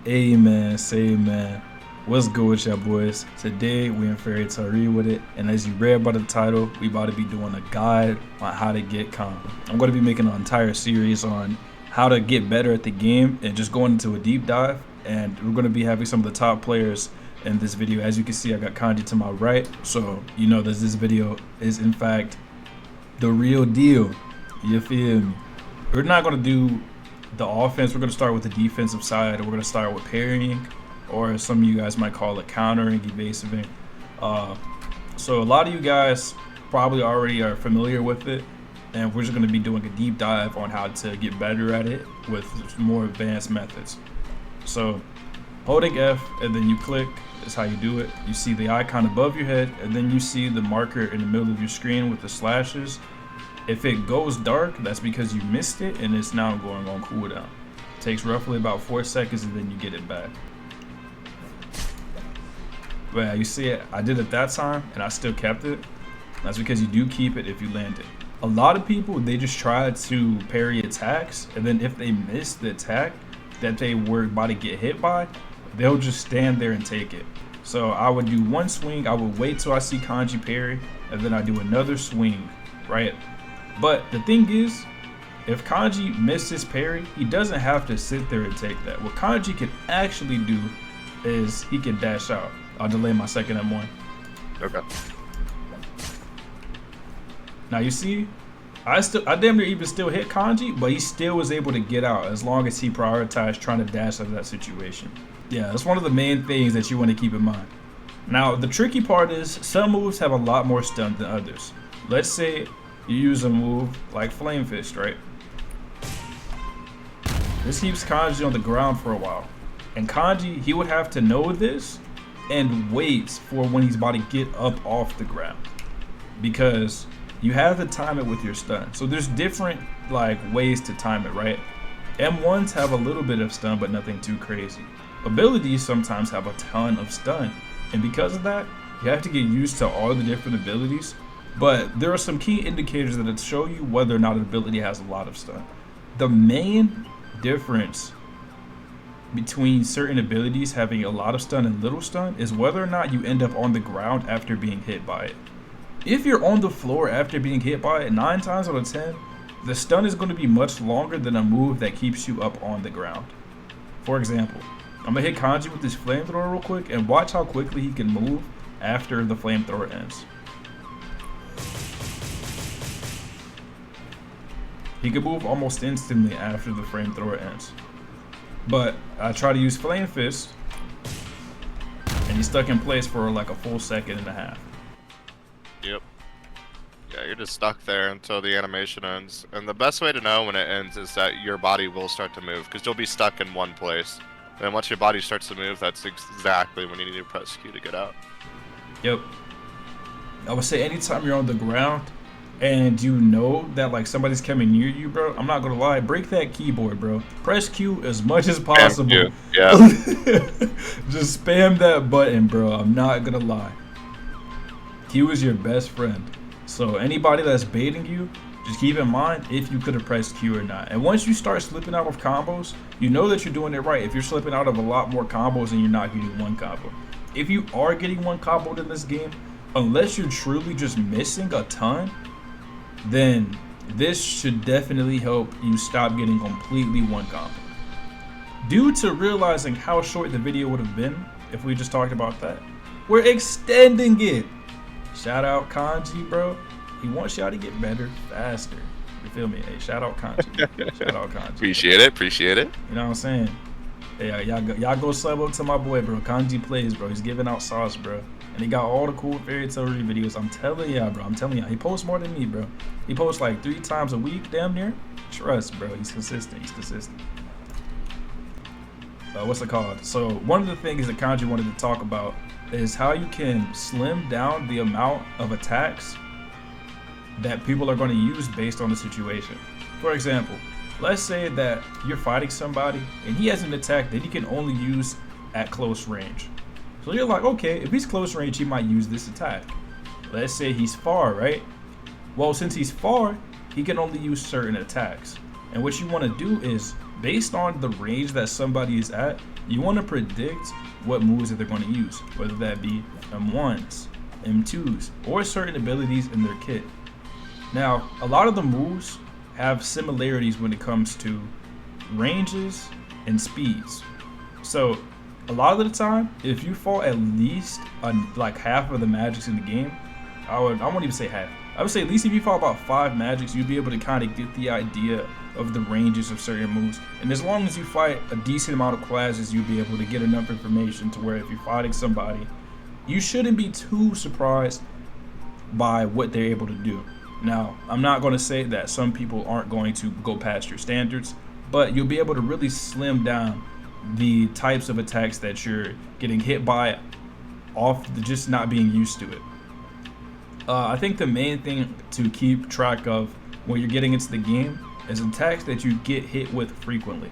Amen, say amen. What's good with y'all boys? Today we in Parry with it, and as you read by the title, we about to be doing a guide on how to get calm. I'm going to be making an entire series on how to get better at the game and just going into a deep dive, and we're going to be having some of the top players in this video. As you can see, I got Kanji to my right, so you know that this video is in fact the real deal. You feel me? We're not going to do the offense. We're going to start with the defensive side. We're going to start with parrying, or some of you guys might call it countering, evasiving. So a lot of you guys probably already are familiar with it, and we're just going to be doing a deep dive on how to get better at it with more advanced methods. So holding F and then you click is how you do it. You see the icon above your head, and then you see the marker in the middle of your screen with the slashes. If it goes dark, that's because you missed it and it's now going on cooldown. It takes roughly about 4 seconds and then you get it back. But yeah, you see it, I did it that time and I still kept it. That's because you do keep it if you land it. A lot of people, they just try to parry attacks, and then if they miss the attack that they were about to get hit by, they'll just stand there and take it. So I would do one swing, I would wait till I see Kanji parry, and then I do another swing, right? But the thing is, if Kanji misses parry, he doesn't have to sit there and take that. What Kanji can actually do is he can dash out. I'll delay my second M1. Okay. Now you see, I damn near even still hit Kanji, but he still was able to get out as long as he prioritized trying to dash out of that situation. Yeah, that's one of the main things that you want to keep in mind. Now the tricky part is some moves have a lot more stun than others. Let's say you use a move like Flame Fist, right? This keeps Kanji on the ground for a while. And Kanji, he would have to know this and wait for when he's about to get up off the ground. Because you have to time it with your stun. So there's different ways to time it, right? M1s have a little bit of stun, but nothing too crazy. Abilities sometimes have a ton of stun. And because of that, you have to get used to all the different abilities. But there are some key indicators that show you whether or not an ability has a lot of stun. The main difference between certain abilities having a lot of stun and little stun is whether or not you end up on the ground after being hit by it. If you're on the floor after being hit by it, 9 times out of 10, the stun is going to be much longer than a move that keeps you up on the ground. For example, I'm going to hit Kanji with this flamethrower real quick and watch how quickly he can move after the flamethrower ends. He can move almost instantly after the flamethrower ends. But I try to use Flame Fist, and he's stuck in place for like a full second and a half. Yep. Yeah, you're just stuck there until the animation ends. And the best way to know when it ends is that your body will start to move, because you'll be stuck in one place. And once your body starts to move, that's exactly when you need to press Q to get out. Yep. I would say anytime you're on the ground and you know that somebody's coming near you, bro, I'm not gonna lie, break that keyboard, bro. Press Q as much as possible. Yeah. Just spam that button, bro. I'm not gonna lie. Q is your best friend. So anybody that's baiting you, just keep in mind if you could have pressed Q or not. And once you start slipping out of combos, you know that you're doing it right. If you're slipping out of a lot more combos and you're not getting one combo. If you are getting one combo in this game, unless you're truly just missing a ton, then this should definitely help you stop getting completely one combo. Due to realizing how short the video would have been if we just talked about that, we're extending it. Shout out Kanji, bro. He wants y'all to get better faster. You feel me? Hey, shout out Kanji. Shout out Kanji. Appreciate it. You know what I'm saying? Hey, y'all go sub up to my boy, bro. Kanji plays, bro. He's giving out sauce, bro. And he got all the cool Parry videos. I'm telling y'all, bro. I'm telling y'all. He posts more than me, bro. He posts like 3 times a week, damn near. Trust, bro. He's consistent. What's it called? So one of the things that Kanji wanted to talk about is how you can slim down the amount of attacks that people are going to use based on the situation. For example, let's say that you're fighting somebody and he has an attack that he can only use at close range. So you're like, okay, if he's close range, he might use this attack. Let's say he's far, right? Well, since he's far, he can only use certain attacks. And what you want to do is, based on the range that somebody is at, You want to predict what moves that they're going to use, whether that be M1s, M2s, or certain abilities in their kit. Now, a lot of the moves have similarities when it comes to ranges and speeds. So, a lot of the time, if you fall at least like half of the magics in the game, I won't even say half. I would say at least if you fall about 5 magics, you'll be able to kind of get the idea of the ranges of certain moves. And as long as you fight a decent amount of classes, you'll be able to get enough information to where if you're fighting somebody, you shouldn't be too surprised by what they're able to do. Now, I'm not going to say that some people aren't going to go past your standards, but you'll be able to really slim down the types of attacks that you're getting hit by off the just not being used to it. I think the main thing to keep track of when you're getting into the game is attacks that you get hit with frequently.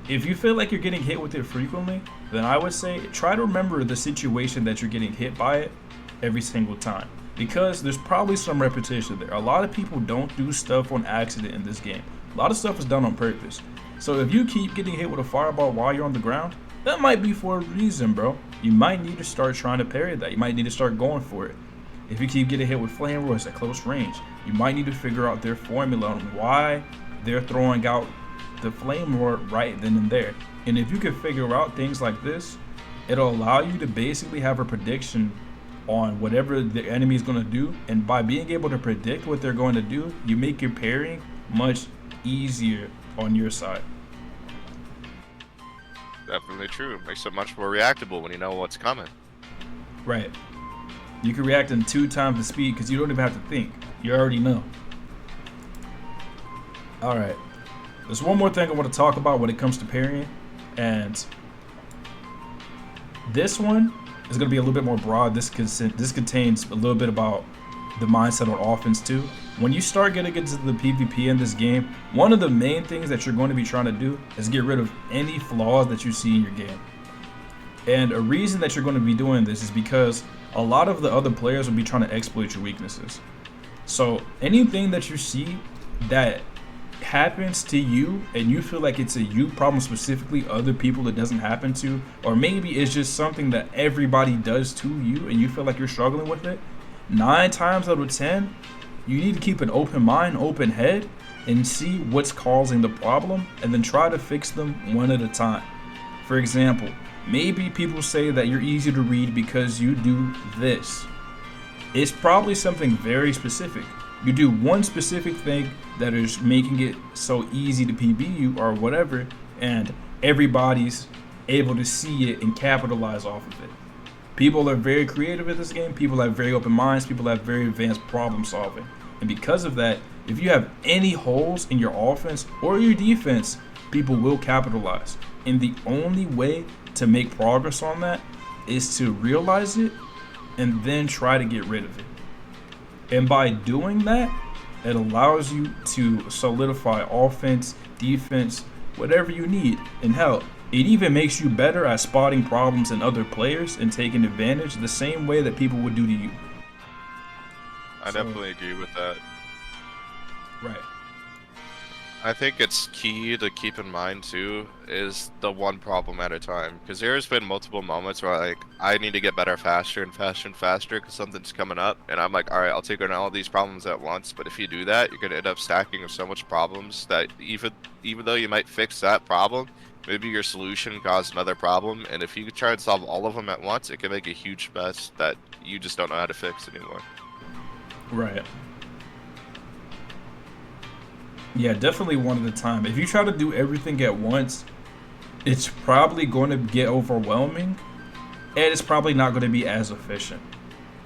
If you feel like you're getting hit with it frequently, then I would say try to remember the situation that you're getting hit by it every single time, because there's probably some repetition there. A lot of people don't do stuff on accident in this game. A lot of stuff is done on purpose. So if you keep getting hit with a fireball while you're on the ground, that might be for a reason, bro. You might need to start trying to parry that. You might need to start going for it. If you keep getting hit with flame roars at close range, you might need to figure out their formula on why they're throwing out the flame roar right then and there. And if you can figure out things like this, it'll allow you to basically have a prediction on whatever the enemy is going to do. And by being able to predict what they're going to do, you make your parrying much easier on your side. Definitely true. It makes it much more reactable when you know what's coming. Right. You can react in 2 times the speed because you don't even have to think. You already know. Alright. There's one more thing I want to talk about when it comes to parrying. And this one is going to be a little bit more broad. This contains a little bit about the mindset on offense too. When you start getting into the PvP in this game, one of the main things that you're going to be trying to do is get rid of any flaws that you see in your game. And a reason that you're going to be doing this is because a lot of the other players will be trying to exploit your weaknesses. So anything that you see that happens to you and you feel like it's a you problem, specifically other people it doesn't happen to, or maybe it's just something that everybody does to you and you feel like you're struggling with it, 9 times out of 10, you need to keep an open mind, open head, and see what's causing the problem and then try to fix them one at a time. For example, maybe people say that you're easy to read because you do this. It's probably something very specific. You do one specific thing that is making it so easy to PB you or whatever, and everybody's able to see it and capitalize off of it. People are very creative in this game. People have very open minds. People have very advanced problem solving. And because of that, if you have any holes in your offense or your defense, people will capitalize. And the only way to make progress on that is to realize it and then try to get rid of it. And by doing that, it allows you to solidify offense, defense, whatever you need. And hell, it even makes you better at spotting problems in other players and taking advantage the same way that people would do to you. I definitely agree with that. Right. I think it's key to keep in mind too is the one problem at a time, because there's been multiple moments where like I need to get better faster and faster and faster because something's coming up and I'm like, all right, I'll take on all these problems at once. But if you do that, you're gonna end up stacking so much problems that even though you might fix that problem, maybe your solution caused another problem, and if you try and solve all of them at once, it can make a huge mess that you just don't know how to fix anymore. Right. Yeah, definitely one at a time. If you try to do everything at once, it's probably going to get overwhelming, and it's probably not going to be as efficient.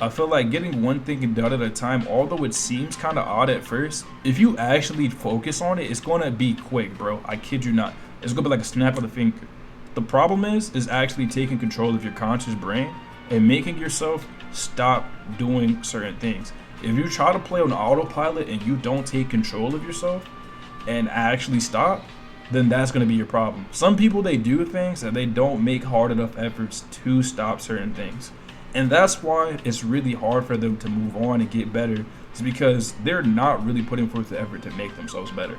I feel like getting one thing done at a time, although it seems kind of odd at first, if you actually focus on it, it's going to be quick, bro. I kid you not. It's going to be like a snap of the finger. The problem is actually taking control of your conscious brain and making yourself stop doing certain things. If you try to play on autopilot and you don't take control of yourself and actually stop, then that's going to be your problem. Some people, they do things that they don't make hard enough efforts to stop certain things. And that's why it's really hard for them to move on and get better. It's because they're not really putting forth the effort to make themselves better.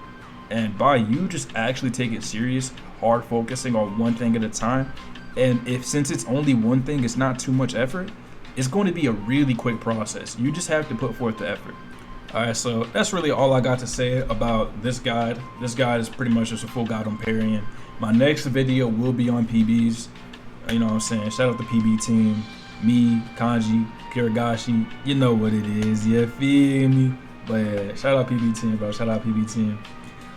And by you just actually take it serious, hard focusing on one thing at a time, and if since it's only one thing, it's not too much effort, it's going to be a really quick process. You just have to put forth the effort. Alright, so that's really all I got to say about this guide. This guide is pretty much just a full guide on parrying. My next video will be on PBs. You know what I'm saying? Shout out the PB team. Me, Kanji, Kiragashi. You know what it is. You feel me? But yeah, shout out PB team, bro. Shout out PB team.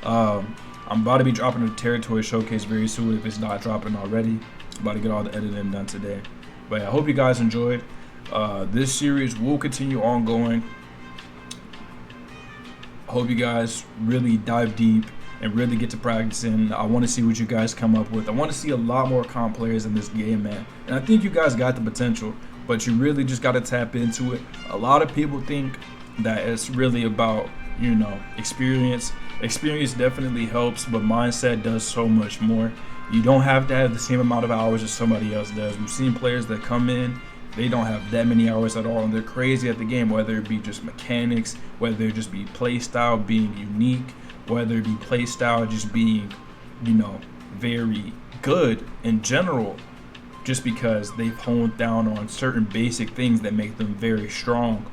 I'm about to be dropping the territory showcase very soon if it's not dropping already. I'm about to get all the editing done today. But yeah, I hope you guys enjoyed. This series will continue ongoing. I hope you guys really dive deep and really get to practicing. I want to see what you guys come up with. I want to see a lot more comp players in this game, man. And I think you guys got the potential, but you really just got to tap into it. A lot of people think that it's really about, you know, experience. Experience definitely helps, but mindset does so much more. You don't have to have the same amount of hours as somebody else does. We've seen players that come in, they don't have that many hours at all, and they're crazy at the game, whether it be just mechanics, whether it just be play style being unique, whether it be play style just being, you know, very good in general, just because they've honed down on certain basic things that make them very strong.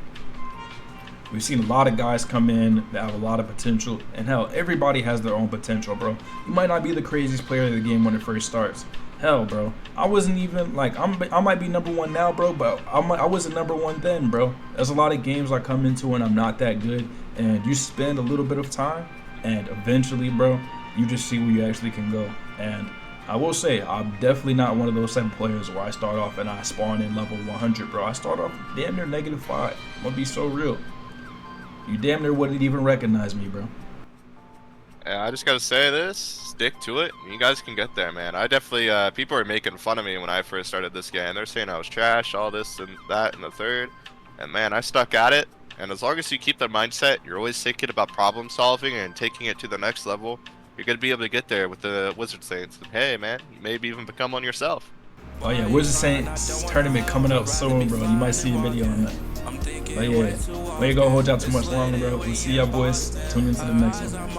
We've seen a lot of guys come in that have a lot of potential, and hell, everybody has their own potential, bro. You might not be the craziest player of the game when it first starts. Hell, bro, I wasn't even like I might be #1 now, bro, but I wasn't #1 then, bro. There's a lot of games I come into and I'm not that good, and you spend a little bit of time, and eventually, bro, you just see where you actually can go. And I will say, I'm definitely not one of those type of players where I start off and I spawn in level 100, bro. I start off damn near -5. I'm gonna be so real. You damn near wouldn't even recognize me, bro. Yeah, I just gotta say this, stick to it. You guys can get there, man. I definitely, people are making fun of me when I first started this game. They're saying I was trash, all this and that and the third. And man, I stuck at it. And as long as you keep that mindset, you're always thinking about problem solving and taking it to the next level, you're gonna be able to get there with the Wizard Saints. And hey, man, you maybe even become one yourself. Oh yeah, Wizard Saints tournament coming up soon, bro. You might see a video on that. But yeah, we ain't gonna hold y'all too much longer, bro. We'll see y'all boys. Tune into the next one.